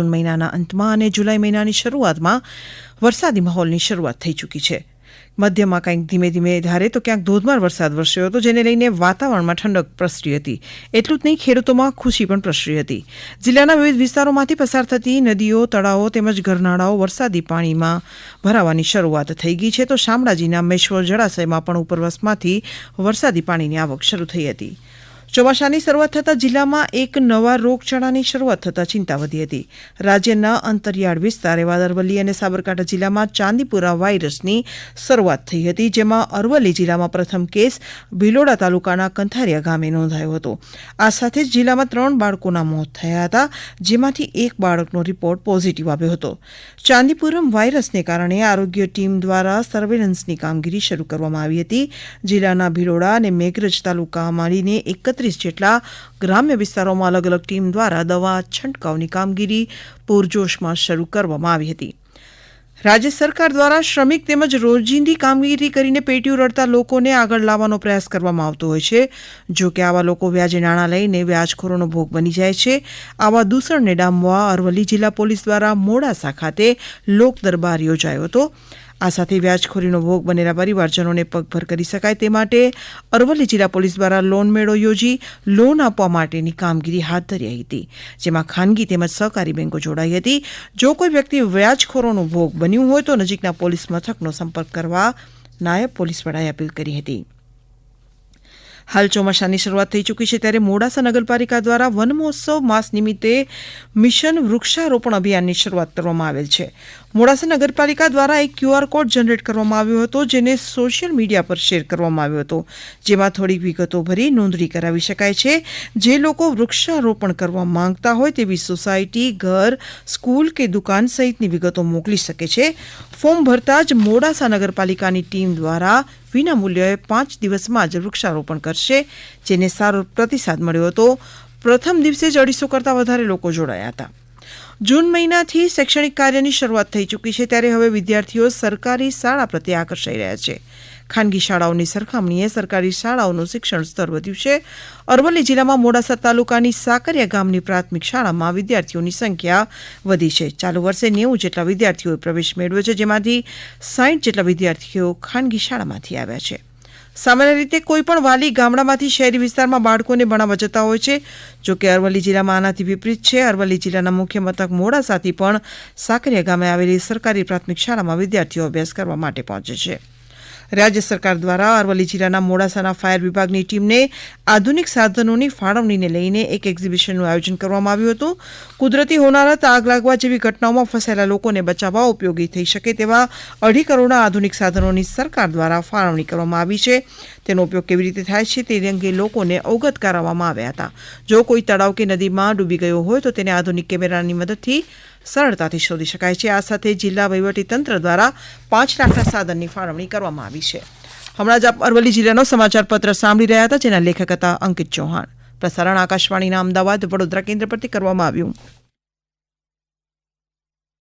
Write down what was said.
જૂન મહિનાના અંતમાં અને જુલાઈ મહિનાની શરૂઆતમાં વરસાદી માહોલની શરૂઆત થઈ ચૂકી છે. મધ્યમાં કંઈક ધીમે ધીમે ધારે તો ક્યાંક ધોધમાર વરસાદ વરસ્યો હતો, જેને લઈને વાતાવરણમાં ઠંડક પ્રસરી હતી. એટલું જ નહીં, ખેડૂતોમાં ખુશી પણ પ્રસરી હતી. જિલ્લાના વિવિધ વિસ્તારોમાંથી પસાર થતી નદીઓ, તળાવો તેમજ ગરનાળાઓ વરસાદી પાણીમાં ભરાવાની શરૂઆત થઈ ગઈ છે. તો શામળાજીના મેશ્વર જળાશયમાં પણ ઉપરવાસમાંથી વરસાદી પાણીની આવક શરૂ થઈ હતી. ચોમાસાની શરૂઆત થતાં જિલ્લામાં એક નવા રોગચાળાની શરૂઆત થતાં ચિંતા વધી હતી. રાજ્યના અંતરિયાળ વિસ્તાર એવા અરવલ્લી અને સાબરકાંઠા જિલ્લામાં ચાંદીપુરા વાયરસની શરૂઆત થઈ હતી, જેમાં અરવલ્લી જિલ્લામાં પ્રથમ કેસ ભિલોડા તાલુકાના કંથારિયા ગામે નોંધાયો હતો. આ સાથે જ જિલ્લામાં 3 બાળકોના મોત થયા હતા, જેમાંથી એક બાળકનો રિપોર્ટ પોઝિટિવ આવ્યો હતો. ચાંદીપુરમ વાયરસને કારણે આરોગ્ય ટીમ દ્વારા સર્વેલન્સની કામગીરી શરૂ કરવામાં આવી હતી. જિલ્લાના ભિલોડા અને મેઘરજ તાલુકા મળીને 31 જેટલા ગ્રામ્ય વિસ્તારોમાં અલગ અલગ ટીમ દ્વારા દવા છંટકાવની કામગીરી પૂરજોશમાં શરૂ કરવામાં આવી હતી. રાજ્ય સરકાર દ્વારા શ્રમિક તેમજ રોજિંદી કામગીરી કરીને પેટીયું રળતા લોકોને આગળ લાવવાનો પ્રયાસ કરવામાં આવતો હોય છે. જો કે આવા લોકો વ્યાજે નાણાં લઈને વ્યાજખોરોનો ભોગ બની જાય છે. આવા દૂષણને ડામવા અરવલ્લી જિલ્લા પોલીસ દ્વારા મોડાસા ખાતે લોક દરબાર યોજાયો હતો. આ સાથે વ્યાજખોરીનો ભોગ બનેલા પરિવારજનોને પગભર કરી શકાય તે માટે અરવલ્લી જિલ્લા પોલીસ દ્વારા લોન મેળો યોજી લોન આપવા માટેની કામગીરી હાથ ધરી હતી, જેમાં ખાનગી તેમજ સહકારી બેંકો જોડાઈ હતી. જો કોઈ વ્યક્તિ વ્યાજખોરોનો ભોગ બન્યું હોય તો નજીકના પોલીસ મથકનો સંપર્ક કરવા નાયબ પોલીસ વડાએ અપીલ કરી હતી. હાલ ચોમાસાની શરૂઆત થઈ ચૂકી છે, ત્યારે મોડાસા નગરપાલિકા દ્વારા વન મહોત્સવ માસ નિમિત્તે મિશન વૃક્ષારોપણ અભિયાનની શરૂઆત કરવામાં આવેલ છે. મોડાસા નગરપાલિકા દ્વારા એક QR કોડ જનરેટ કરવામાં આવ્યો હતો, જેને સોશિયલ મીડિયા પર શેર કરવામાં આવ્યો હતો, જેમાં થોડીક વિગતો ભરી નોંધણી કરાવી શકાય છે. જે લોકો વૃક્ષારોપણ કરવા માંગતા હોય તેવી સોસાયટી, ઘર, સ્કૂલ કે દુકાન સહિતની વિગતો મોકલી શકે છે. ફોર્મ ભરતા જ મોડાસા નગરપાલિકાની ટીમ દ્વારા વિના મૂલ્યે 5 દિવસમાં જ વૃક્ષારોપણ કરશે, જેને સારો પ્રતિસાદ મળ્યો હતો. પ્રથમ દિવસે જ 250 કરતાં વધારે લોકો જોડાયા હતા. જૂન મહિનાથી શૈક્ષણિક કાર્યની શરૂઆત થઈ ચૂકી છે, ત્યારે હવે વિદ્યાર્થીઓ સરકારી શાળા પ્રત્યે આકર્ષાઈ રહ્યા છે. ખાનગી શાળાઓની સરખામણીએ સરકારી શાળાઓનું શિક્ષણ સ્તર વધ્યું છે. અરવલ્લી જિલ્લામાં મોડાસા તાલુકાની સાકરિયા ગામની પ્રાથમિક શાળામાં વિદ્યાર્થીઓની સંખ્યા વધી છે. ચાલુ વર્ષે 90 જેટલા વિદ્યાર્થીઓએ પ્રવેશ મેળવ્યો છે, જેમાંથી 60 જેટલા વિદ્યાર્થીઓ ખાનગી શાળામાંથી આવ્યા છે. સામાન્ય રીતે કોઈપણ વાલી ગામડામાંથી શહેરી વિસ્તારમાં બાળકોને ભણાવવા જતા હોય છે. જો કે અરવલ્લી જિલ્લામાં આનાથી વિપરીત છે. અરવલ્લી જિલ્લાના મુખ્ય મથક મોડાસાથી પણ સાકરિયા ગામે આવેલી સરકારી પ્રાથમિક શાળામાં વિદ્યાર્થીઓ અભ્યાસ કરવા માટે પહોંચે છે. રાજ્ય સરકાર દ્વારા અરવલ્લી જિલ્લાના મોડાસાના ફાયર વિભાગની ટીમને આધુનિક સાધનોની ફાળવણીને લઈને એક એક્ઝિબિશનનું આયોજન કરવામાં આવ્યું હતું. કુદરતી હોનારત, આગ લાગવા જેવી ઘટનાઓમાં ફસાયેલા લોકોને બચાવવા ઉપયોગી થઈ શકે તેવા 2.5 કરોડના આધુનિક સાધનોની સરકાર દ્વારા ફાળવણી કરવામાં આવી છે. તેનો ઉપયોગ કેવી રીતે થાય છે તે અંગે લોકોને અવગત કરાવવામાં આવ્યા હતા. જો કોઈ તળાવ કે નદીમાં ડૂબી ગયો હોય તો તેને આધુનિક કેમેરાની મદદથી સરળતાથી શોધી શકાય છે. આ સાથે જિલ્લા વહીવટીતંત્ર દ્વારા 5 લાખના સાધનની ફાળવણી કરવામાં આવી છે. હમણાં જ આપ અરવલ્લી જિલ્લાનો સમાચાર પત્ર સાંભળી રહ્યા હતા, જેના લેખક હતા અંકિત ચૌહાણ. પ્રસારણ આકાશવાણીના અમદાવાદ, વડોદરા કેન્દ્ર પરથી કરવામાં આવ્યું.